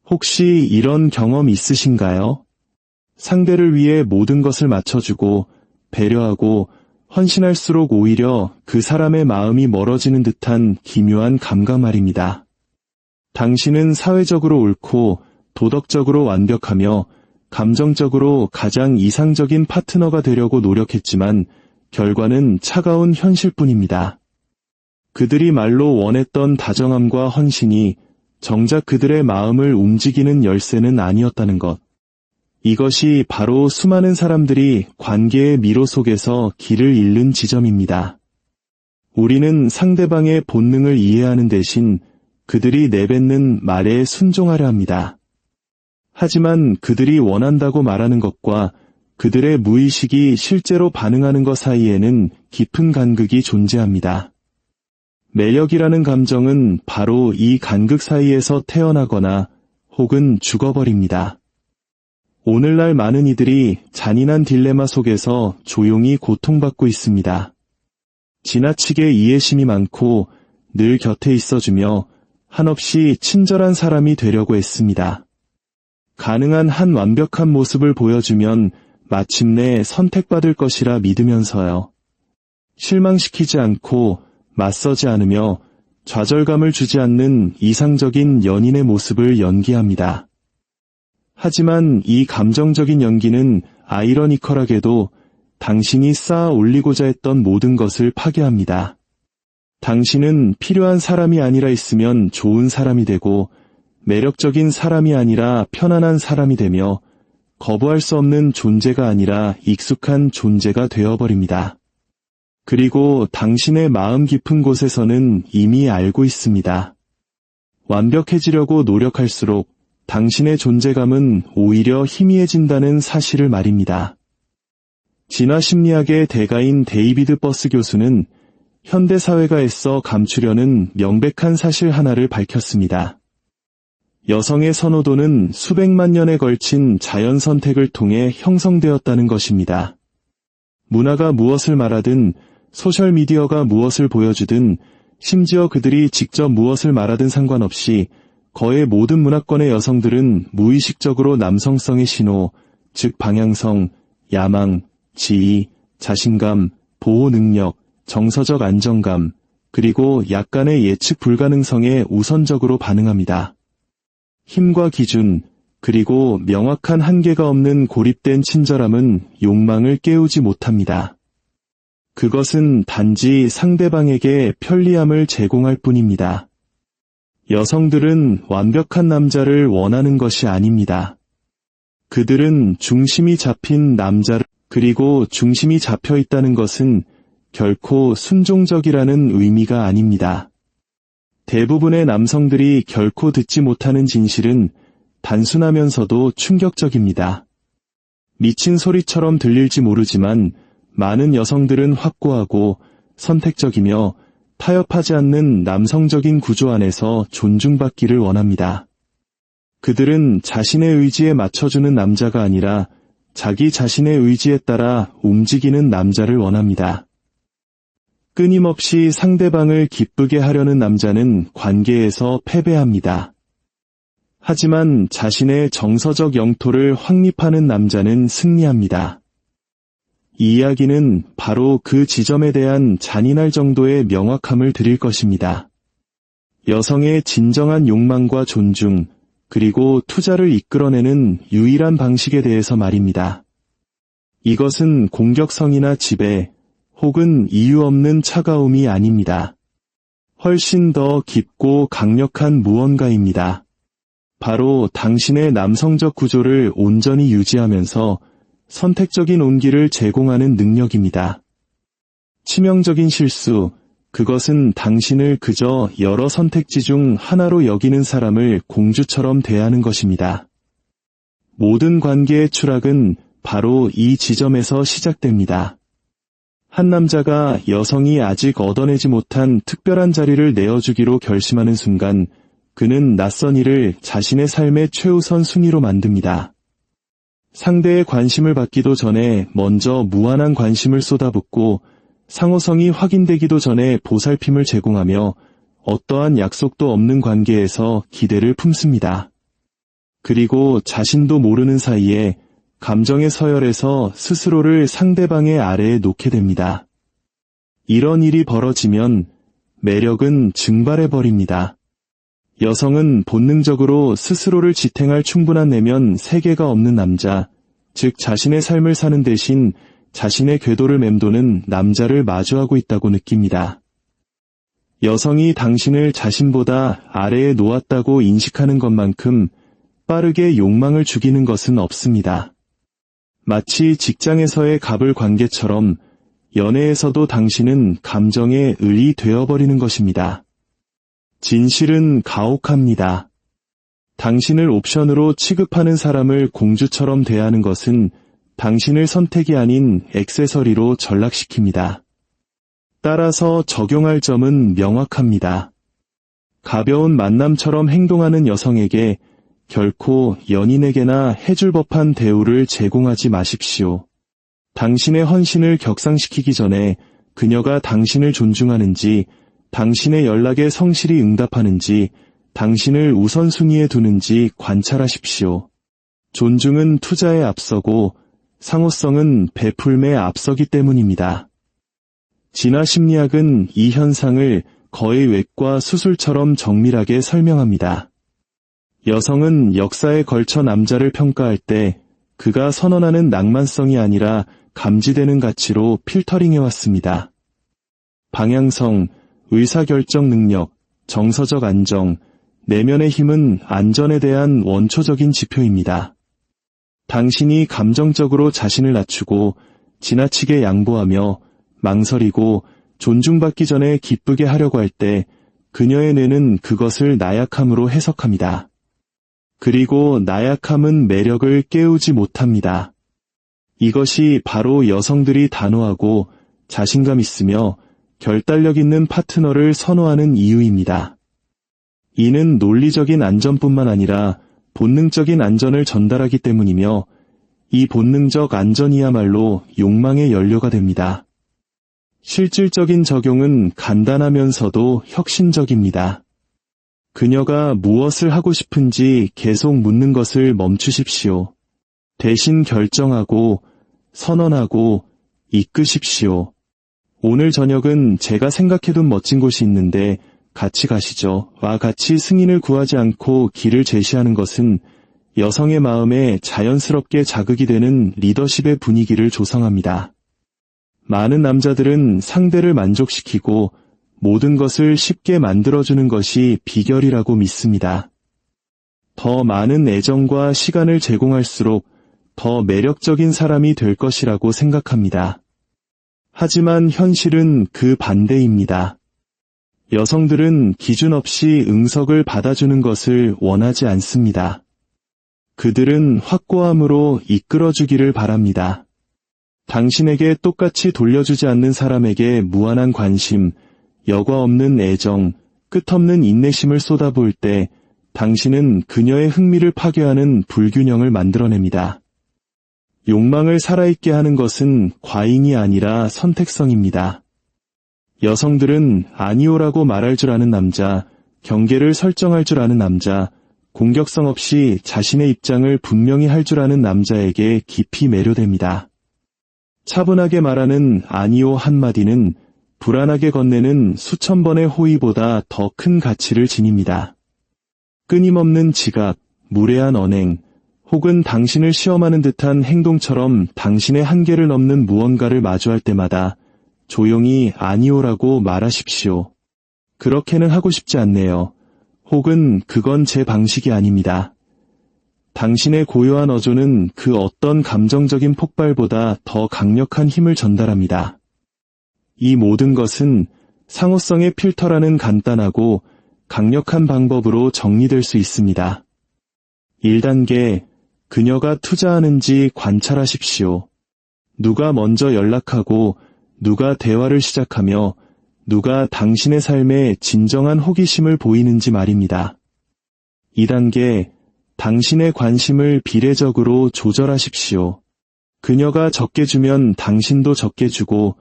혹시 이런 경험 있으신가요? 상대를 위해 모든 것을 맞춰주고 배려하고 헌신할수록 오히려 그 사람의 마음이 멀어지는 듯한 기묘한 감각 말입니다. 당신은 사회적으로 옳고 도덕적으로 완벽하며 감정적으로 가장 이상적인 파트너가 되려고 노력했지만 결과는 차가운 현실뿐입니다. 그들이 말로 원했던 다정함과 헌신이 정작 그들의 마음을 움직이는 열쇠는 아니었다는 것. 이것이 바로 수많은 사람들이 관계의 미로 속에서 길을 잃는 지점입니다. 우리는 상대방의 본능을 이해하는 대신 그들이 내뱉는 말에 순종하려 합니다. 하지만 그들이 원한다고 말하는 것과 그들의 무의식이 실제로 반응하는 것 사이에는 깊은 간극이 존재합니다. 매력이라는 감정은 바로 이 간극 사이에서 태어나거나 혹은 죽어버립니다. 오늘날 많은 이들이 잔인한 딜레마 속에서 조용히 고통받고 있습니다. 지나치게 이해심이 많고 늘 곁에 있어주며 한없이 친절한 사람이 되려고 했습니다. 가능한 한 완벽한 모습을 보여주면 마침내 선택받을 것이라 믿으면서요. 실망시키지 않고 맞서지 않으며 좌절감을 주지 않는 이상적인 연인의 모습을 연기합니다. 하지만 이 감정적인 연기는 아이러니컬하게도 당신이 쌓아 올리고자 했던 모든 것을 파괴합니다. 당신은 필요한 사람이 아니라 있으면 좋은 사람이 되고 매력적인 사람이 아니라 편안한 사람이 되며 거부할 수 없는 존재가 아니라 익숙한 존재가 되어버립니다. 그리고 당신의 마음 깊은 곳에서는 이미 알고 있습니다. 완벽해지려고 노력할수록 당신의 존재감은 오히려 희미해진다는 사실을 말입니다. 진화 심리학의 대가인 데이비드 버스 교수는 현대사회가 애써 감추려는 명백한 사실 하나를 밝혔습니다. 여성의 선호도는 수백만 년에 걸친 자연 선택을 통해 형성되었다는 것입니다. 문화가 무엇을 말하든 소셜미디어가 무엇을 보여주든 심지어 그들이 직접 무엇을 말하든 상관없이 거의 모든 문화권의 여성들은 무의식적으로 남성성의 신호, 즉 방향성, 야망, 지위, 자신감, 보호 능력, 정서적 안정감, 그리고 약간의 예측 불가능성에 우선적으로 반응합니다. 힘과 기준, 그리고 명확한 한계가 없는 고립된 친절함은 욕망을 깨우지 못합니다. 그것은 단지 상대방에게 편리함을 제공할 뿐입니다. 여성들은 완벽한 남자를 원하는 것이 아닙니다. 그들은 중심이 잡힌 남자를, 그리고 중심이 잡혀 있다는 것은 결코 순종적이라는 의미가 아닙니다. 대부분의 남성들이 결코 듣지 못하는 진실은 단순하면서도 충격적입니다. 미친 소리처럼 들릴지 모르지만 많은 여성들은 확고하고 선택적이며 타협하지 않는 남성적인 구조 안에서 존중받기를 원합니다. 그들은 자신의 의지에 맞춰주는 남자가 아니라 자기 자신의 의지에 따라 움직이는 남자를 원합니다. 끊임없이 상대방을 기쁘게 하려는 남자는 관계에서 패배합니다. 하지만 자신의 정서적 영토를 확립하는 남자는 승리합니다. 이 이야기는 바로 그 지점에 대한 잔인할 정도의 명확함을 드릴 것입니다. 여성의 진정한 욕망과 존중, 그리고 투자를 이끌어내는 유일한 방식에 대해서 말입니다. 이것은 공격성이나 지배, 혹은 이유 없는 차가움이 아닙니다. 훨씬 더 깊고 강력한 무언가입니다. 바로 당신의 남성적 구조를 온전히 유지하면서 선택적인 온기를 제공하는 능력입니다. 치명적인 실수, 그것은 당신을 그저 여러 선택지 중 하나로 여기는 사람을 공주처럼 대하는 것입니다. 모든 관계의 추락은 바로 이 지점에서 시작됩니다. 한 남자가 여성이 아직 얻어내지 못한 특별한 자리를 내어주기로 결심하는 순간 그는 낯선 일을 자신의 삶의 최우선 순위로 만듭니다. 상대의 관심을 받기도 전에 먼저 무한한 관심을 쏟아붓고 상호성이 확인되기도 전에 보살핌을 제공하며 어떠한 약속도 없는 관계에서 기대를 품습니다. 그리고 자신도 모르는 사이에 감정의 서열에서 스스로를 상대방의 아래에 놓게 됩니다. 이런 일이 벌어지면 매력은 증발해버립니다. 여성은 본능적으로 스스로를 지탱할 충분한 내면 세계가 없는 남자, 즉 자신의 삶을 사는 대신 자신의 궤도를 맴도는 남자를 마주하고 있다고 느낍니다. 여성이 당신을 자신보다 아래에 놓았다고 인식하는 것만큼 빠르게 욕망을 죽이는 것은 없습니다. 마치 직장에서의 갑을 관계처럼 연애에서도 당신은 감정의 을이 되어버리는 것입니다. 진실은 가혹합니다. 당신을 옵션으로 취급하는 사람을 공주처럼 대하는 것은 당신을 선택이 아닌 액세서리로 전락시킵니다. 따라서 적용할 점은 명확합니다. 가벼운 만남처럼 행동하는 여성에게 결코 연인에게나 해줄 법한 대우를 제공하지 마십시오. 당신의 헌신을 격상시키기 전에 그녀가 당신을 존중하는지, 당신의 연락에 성실히 응답하는지, 당신을 우선순위에 두는지 관찰하십시오. 존중은 투자에 앞서고 상호성은 베풀매에 앞서기 때문입니다. 진화심리학은 이 현상을 거의 외과 수술처럼 정밀하게 설명합니다. 여성은 역사에 걸쳐 남자를 평가할 때 그가 선언하는 낭만성이 아니라 감지되는 가치로 필터링해왔습니다. 방향성, 의사결정 능력, 정서적 안정, 내면의 힘은 안전에 대한 원초적인 지표입니다. 당신이 감정적으로 자신을 낮추고 지나치게 양보하며 망설이고 존중받기 전에 기쁘게 하려고 할 때 그녀의 뇌는 그것을 나약함으로 해석합니다. 그리고 나약함은 매력을 깨우지 못합니다. 이것이 바로 여성들이 단호하고 자신감 있으며 결단력 있는 파트너를 선호하는 이유입니다. 이는 논리적인 안전뿐만 아니라 본능적인 안전을 전달하기 때문이며 이 본능적 안전이야말로 욕망의 연료가 됩니다. 실질적인 적용은 간단하면서도 혁신적입니다. 그녀가 무엇을 하고 싶은지 계속 묻는 것을 멈추십시오. 대신 결정하고 선언하고 이끄십시오. 오늘 저녁은 제가 생각해둔 멋진 곳이 있는데 같이 가시죠. 와 같이 승인을 구하지 않고 길을 제시하는 것은 여성의 마음에 자연스럽게 자극이 되는 리더십의 분위기를 조성합니다. 많은 남자들은 상대를 만족시키고 모든 것을 쉽게 만들어주는 것이 비결이라고 믿습니다. 더 많은 애정과 시간을 제공할수록 더 매력적인 사람이 될 것이라고 생각합니다. 하지만 현실은 그 반대입니다. 여성들은 기준 없이 응석을 받아주는 것을 원하지 않습니다. 그들은 확고함으로 이끌어주기를 바랍니다. 당신에게 똑같이 돌려주지 않는 사람에게 무한한 관심, 여과 없는 애정, 끝없는 인내심을 쏟아부을 때 당신은 그녀의 흥미를 파괴하는 불균형을 만들어냅니다. 욕망을 살아있게 하는 것은 과잉이 아니라 선택성입니다. 여성들은 아니오라고 말할 줄 아는 남자, 경계를 설정할 줄 아는 남자, 공격성 없이 자신의 입장을 분명히 할 줄 아는 남자에게 깊이 매료됩니다. 차분하게 말하는 아니오 한마디는 불안하게 건네는 수천 번의 호의보다 더 큰 가치를 지닙니다. 끊임없는 지각, 무례한 언행, 혹은 당신을 시험하는 듯한 행동처럼 당신의 한계를 넘는 무언가를 마주할 때마다 조용히 아니오라고 말하십시오. 그렇게는 하고 싶지 않네요. 혹은 그건 제 방식이 아닙니다. 당신의 고요한 어조는 그 어떤 감정적인 폭발보다 더 강력한 힘을 전달합니다. 이 모든 것은 상호성의 필터라는 간단하고 강력한 방법으로 정리될 수 있습니다. 1단계, 그녀가 투자하는지 관찰하십시오. 누가 먼저 연락하고 누가 대화를 시작하며 누가 당신의 삶에 진정한 호기심을 보이는지 말입니다. 2단계, 당신의 관심을 비례적으로 조절하십시오. 그녀가 적게 주면 당신도 적게 주고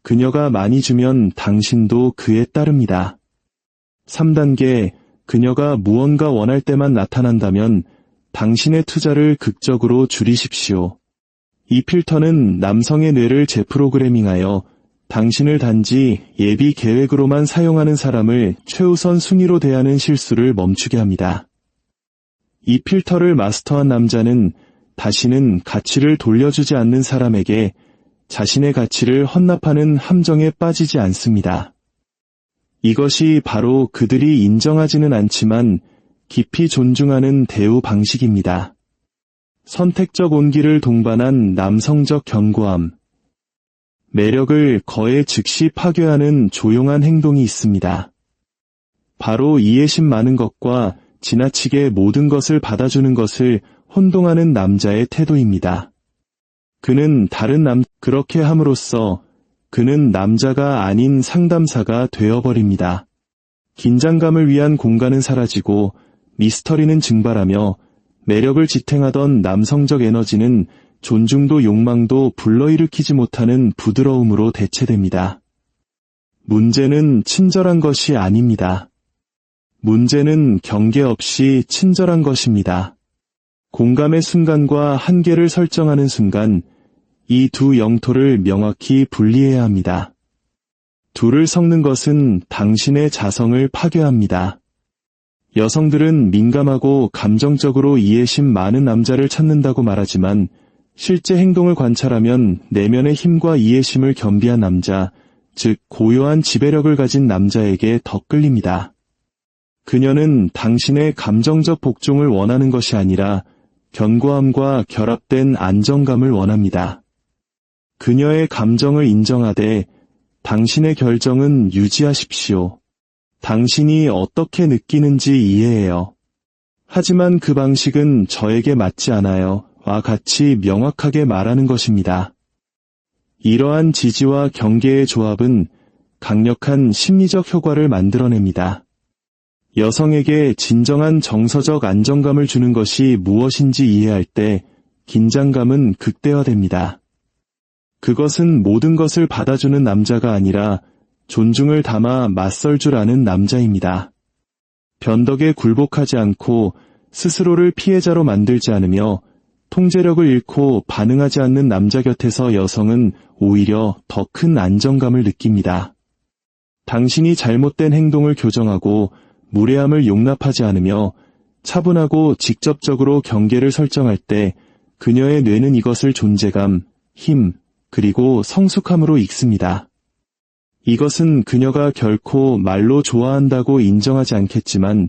그녀가 많이 주면 당신도 그에 따릅니다. 3단계, 그녀가 무언가 원할 때만 나타난다면 당신의 투자를 극적으로 줄이십시오. 이 필터는 남성의 뇌를 재프로그래밍하여 당신을 단지 예비 계획으로만 사용하는 사람을 최우선 순위로 대하는 실수를 멈추게 합니다. 이 필터를 마스터한 남자는 다시는 가치를 돌려주지 않는 사람에게 자신의 가치를 헌납하는 함정에 빠지지 않습니다. 이것이 바로 그들이 인정하지는 않지만 깊이 존중하는 대우 방식입니다. 선택적 온기를 동반한 남성적 견고함. 매력을 거의 즉시 파괴하는 조용한 행동이 있습니다. 바로 이해심 많은 것과 지나치게 모든 것을 받아주는 것을 혼동하는 남자의 태도입니다. 그는 그렇게 함으로써 그는 남자가 아닌 상담사가 되어버립니다. 긴장감을 위한 공간은 사라지고 미스터리는 증발하며 매력을 지탱하던 남성적 에너지는 존중도 욕망도 불러일으키지 못하는 부드러움으로 대체됩니다. 문제는 친절한 것이 아닙니다. 문제는 경계 없이 친절한 것입니다. 공감의 순간과 한계를 설정하는 순간 이 두 영토를 명확히 분리해야 합니다. 둘을 섞는 것은 당신의 자성을 파괴합니다. 여성들은 민감하고 감정적으로 이해심 많은 남자를 찾는다고 말하지만 실제 행동을 관찰하면 내면의 힘과 이해심을 겸비한 남자, 즉 고요한 지배력을 가진 남자에게 더 끌립니다. 그녀는 당신의 감정적 복종을 원하는 것이 아니라 견고함과 결합된 안정감을 원합니다. 그녀의 감정을 인정하되 당신의 결정은 유지하십시오. 당신이 어떻게 느끼는지 이해해요. 하지만 그 방식은 저에게 맞지 않아요. 와 같이 명확하게 말하는 것입니다. 이러한 지지와 경계의 조합은 강력한 심리적 효과를 만들어냅니다. 여성에게 진정한 정서적 안정감을 주는 것이 무엇인지 이해할 때 긴장감은 극대화됩니다. 그것은 모든 것을 받아주는 남자가 아니라 존중을 담아 맞설 줄 아는 남자입니다. 변덕에 굴복하지 않고 스스로를 피해자로 만들지 않으며 통제력을 잃고 반응하지 않는 남자 곁에서 여성은 오히려 더 큰 안정감을 느낍니다. 당신이 잘못된 행동을 교정하고 무례함을 용납하지 않으며 차분하고 직접적으로 경계를 설정할 때 그녀의 뇌는 이것을 존재감, 힘, 그리고 성숙함으로 읽습니다. 이것은 그녀가 결코 말로 좋아한다고 인정하지 않겠지만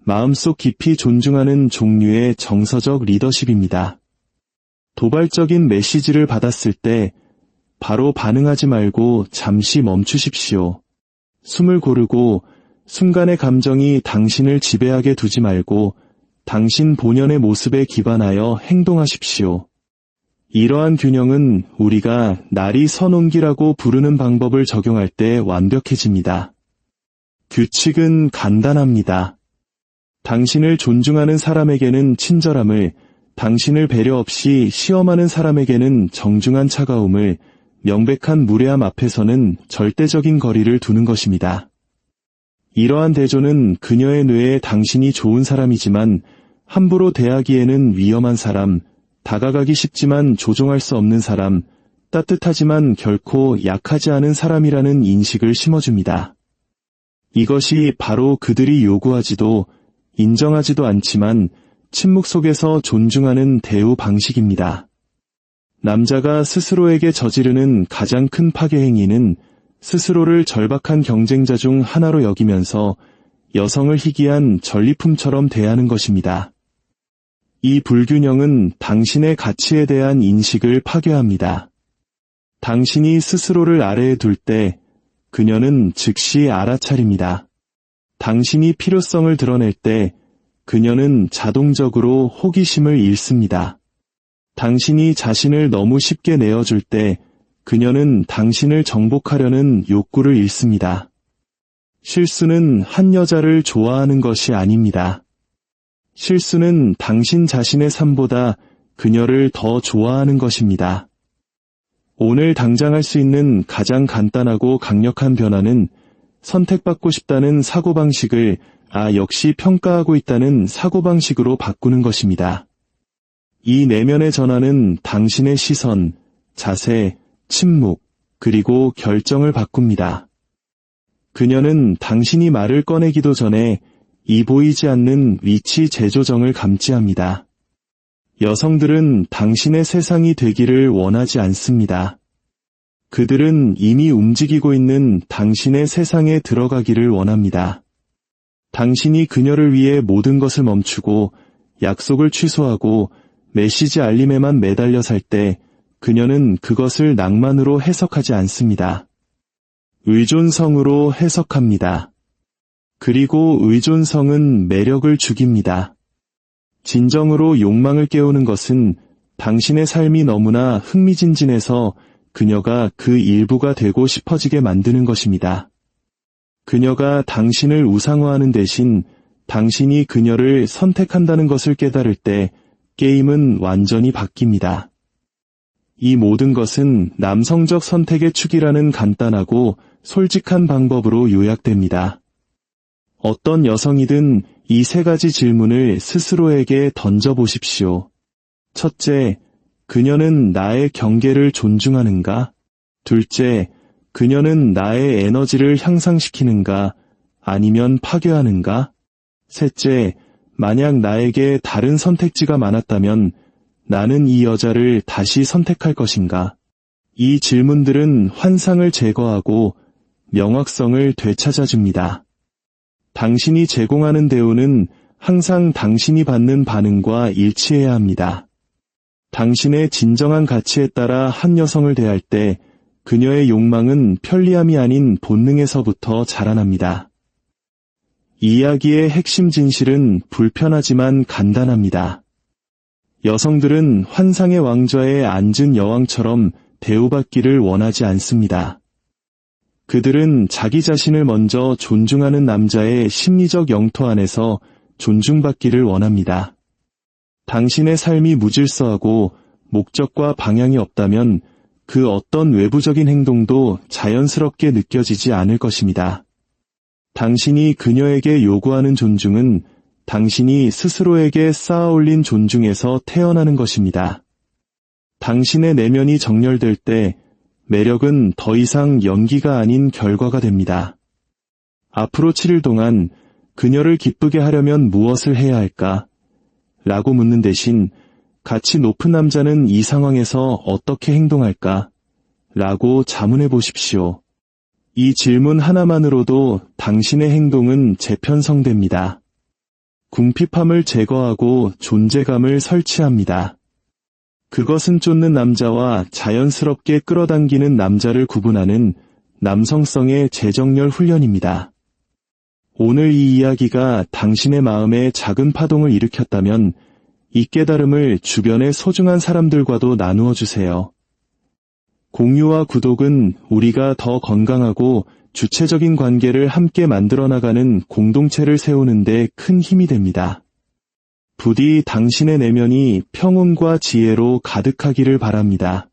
마음속 깊이 존중하는 종류의 정서적 리더십입니다. 도발적인 메시지를 받았을 때 바로 반응하지 말고 잠시 멈추십시오. 숨을 고르고 순간의 감정이 당신을 지배하게 두지 말고 당신 본연의 모습에 기반하여 행동하십시오. 이러한 균형은 우리가 날이 선온기라고 부르는 방법을 적용할 때 완벽해집니다. 규칙은 간단합니다. 당신을 존중하는 사람에게는 친절함을, 당신을 배려 없이 시험하는 사람에게는 정중한 차가움을, 명백한 무례함 앞에서는 절대적인 거리를 두는 것입니다. 이러한 대조는 그녀의 뇌에 당신이 좋은 사람이지만 함부로 대하기에는 위험한 사람, 다가가기 쉽지만 조종할 수 없는 사람, 따뜻하지만 결코 약하지 않은 사람이라는 인식을 심어줍니다. 이것이 바로 그들이 요구하지도 인정하지도 않지만 침묵 속에서 존중하는 대우 방식입니다. 남자가 스스로에게 저지르는 가장 큰 파괴 행위는 스스로를 절박한 경쟁자 중 하나로 여기면서 여성을 희귀한 전리품처럼 대하는 것입니다. 이 불균형은 당신의 가치에 대한 인식을 파괴합니다. 당신이 스스로를 아래에 둘 때 그녀는 즉시 알아차립니다. 당신이 필요성을 드러낼 때 그녀는 자동적으로 호기심을 잃습니다. 당신이 자신을 너무 쉽게 내어줄 때 그녀는 당신을 정복하려는 욕구를 잃습니다. 실수는 한 여자를 좋아하는 것이 아닙니다. 실수는 당신 자신의 삶보다 그녀를 더 좋아하는 것입니다. 오늘 당장 할 수 있는 가장 간단하고 강력한 변화는 선택받고 싶다는 사고방식을 역시 평가하고 있다는 사고방식으로 바꾸는 것입니다. 이 내면의 전환은 당신의 시선, 자세, 침묵, 그리고 결정을 바꿉니다. 그녀는 당신이 말을 꺼내기도 전에 이 보이지 않는 위치 재조정을 감지합니다. 여성들은 당신의 세상이 되기를 원하지 않습니다. 그들은 이미 움직이고 있는 당신의 세상에 들어가기를 원합니다. 당신이 그녀를 위해 모든 것을 멈추고 약속을 취소하고 메시지 알림에만 매달려 살 때 그녀는 그것을 낭만으로 해석하지 않습니다. 의존성으로 해석합니다. 그리고 의존성은 매력을 죽입니다. 진정으로 욕망을 깨우는 것은 당신의 삶이 너무나 흥미진진해서 그녀가 그 일부가 되고 싶어지게 만드는 것입니다. 그녀가 당신을 우상화하는 대신 당신이 그녀를 선택한다는 것을 깨달을 때 게임은 완전히 바뀝니다. 이 모든 것은 남성적 선택의 축이라는 간단하고 솔직한 방법으로 요약됩니다. 어떤 여성이든 이 세 가지 질문을 스스로에게 던져보십시오. 첫째, 그녀는 나의 경계를 존중하는가? 둘째, 그녀는 나의 에너지를 향상시키는가? 아니면 파괴하는가? 셋째, 만약 나에게 다른 선택지가 많았다면 나는 이 여자를 다시 선택할 것인가? 이 질문들은 환상을 제거하고 명확성을 되찾아줍니다. 당신이 제공하는 대우는 항상 당신이 받는 반응과 일치해야 합니다. 당신의 진정한 가치에 따라 한 여성을 대할 때 그녀의 욕망은 편리함이 아닌 본능에서부터 자라납니다. 이야기의 핵심 진실은 불편하지만 간단합니다. 여성들은 환상의 왕좌에 앉은 여왕처럼 대우받기를 원하지 않습니다. 그들은 자기 자신을 먼저 존중하는 남자의 심리적 영토 안에서 존중받기를 원합니다. 당신의 삶이 무질서하고 목적과 방향이 없다면 그 어떤 외부적인 행동도 자연스럽게 느껴지지 않을 것입니다. 당신이 그녀에게 요구하는 존중은 당신이 스스로에게 쌓아올린 존중에서 태어나는 것입니다. 당신의 내면이 정렬될 때 매력은 더 이상 연기가 아닌 결과가 됩니다. 앞으로 7일 동안 그녀를 기쁘게 하려면 무엇을 해야 할까? 라고 묻는 대신 가치 높은 남자는 이 상황에서 어떻게 행동할까? 라고 자문해 보십시오. 이 질문 하나만으로도 당신의 행동은 재편성됩니다. 궁핍함을 제거하고 존재감을 설치합니다. 그것은 쫓는 남자와 자연스럽게 끌어당기는 남자를 구분하는 남성성의 재정렬 훈련입니다. 오늘 이 이야기가 당신의 마음에 작은 파동을 일으켰다면 이 깨달음을 주변의 소중한 사람들과도 나누어 주세요. 공유와 구독은 우리가 더 건강하고 주체적인 관계를 함께 만들어 나가는 공동체를 세우는 데 큰 힘이 됩니다. 부디 당신의 내면이 평온과 지혜로 가득하기를 바랍니다.